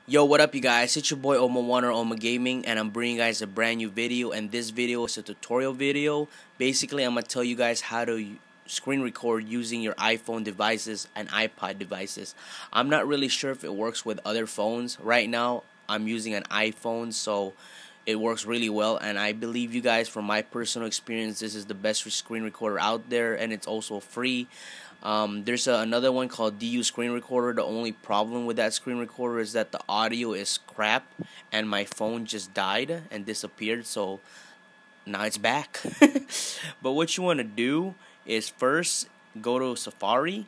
Yo, what up, you guys? It's your boy Oma1 or Oma Gaming, and I'm bringing you guys a brand new video. And this video is a tutorial video. Basically, I'm gonna tell you guys how to screen record using your iPhone devices and iPod devices. I'm not really sure if it works with other phones. Right now, I'm using an iPhone, so it works really well. And I believe you guys, from my personal experience, this is the best screen recorder out there, and it's also free. There's another one called DU Screen Recorder. The only problem with that screen recorder is that the audio is crap, and my phone just died and disappeared. So now it's back. But what you want to do is first go to Safari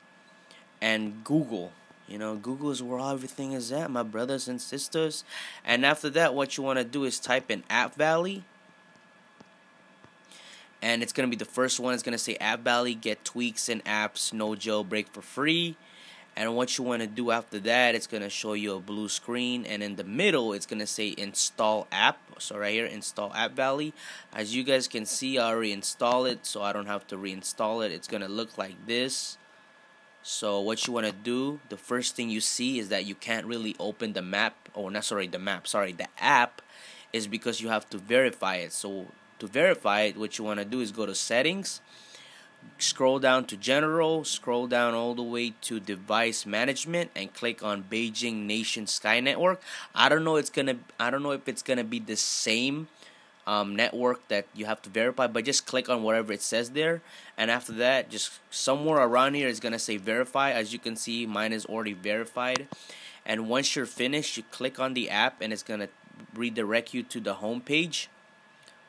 and Google. Google is where everything is at, my brothers and sisters. And after that, what you want to do is type in App Valley, and it's going to be the first one. It's going to say App Valley, get tweaks and apps, no jailbreak for free. And what you want to do after that, it's going to show you a blue screen, and in the middle it's going to say install app. So right here, install App Valley. As you guys can see, I already installed it, so I don't have to reinstall it. It's going to look like this. So what you want to do, the first thing you see is that you can't really open the map, or not, sorry, the app, is because you have to verify it. So to verify it, what you want to do is go to settings, scroll down to general, scroll down all the way to device management, and click on Beijing Nation Sky Network. I don't know if it's gonna be the same network that you have to verify, but just click on whatever it says there. And after that, just somewhere around here is gonna say verify. As you can see, mine is already verified. And once you're finished, you click on the app, and it's gonna redirect you to the home page.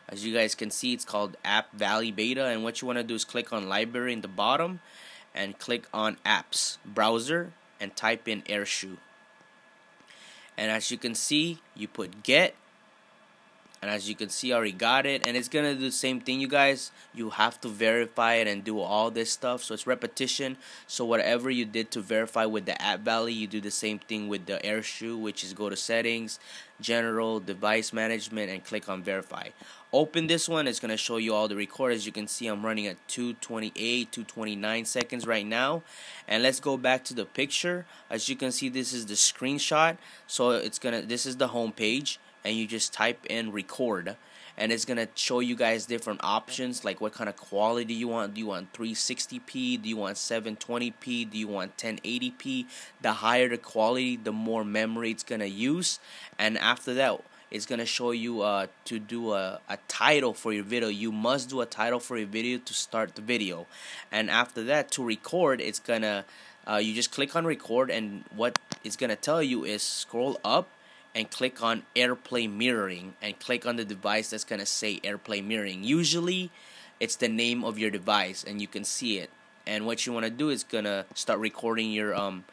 As you guys can see, it's called App Valley Beta, and what you want to do is click on Library in the bottom and click on Apps Browser and type in Airshoe. And as you can see, you put get, and as you can see, I already got it. And it's gonna do the same thing, you guys. You have to verify it and do all this stuff, so it's repetition. So whatever you did to verify with the App Valley, you do the same thing with the Airshoe, which is go to settings, general, device management, and click on verify. Open this one. It's gonna show you all the record. As you can see, I'm running at 228 229 seconds right now. And let's go back to the picture. As you can see, this is the screenshot. So this is the home page, and you just type in record, and it's gonna show you guys different options, like what kind of quality you want. Do you want 360p? Do you want 720p? Do you want 1080p? The higher the quality, the more memory it's gonna use. And after that, it's gonna show you to do a title for your video. You must do a title for your video to start the video. And after that, to record, it's gonna you just click on record, and what it's gonna tell you is scroll up and click on AirPlay mirroring, and click on the device that's gonna say AirPlay mirroring. Usually it's the name of your device, and you can see it. And what you want to do is gonna start recording your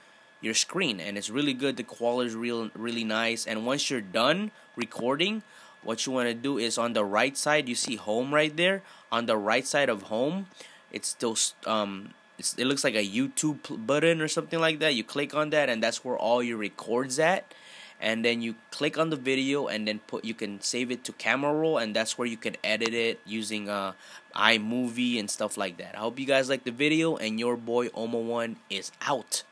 screen, and it's really good. The quality is really nice. And once you're done recording, what you want to do is on the right side, you see home right there. On the right side of home, it's still it looks like a YouTube button or something like that. You click on that, and that's where all your records at. And then you click on the video, and then you can save it to camera roll, and that's where you can edit it using iMovie and stuff like that. I hope you guys like the video, and your boy Oma1 is out.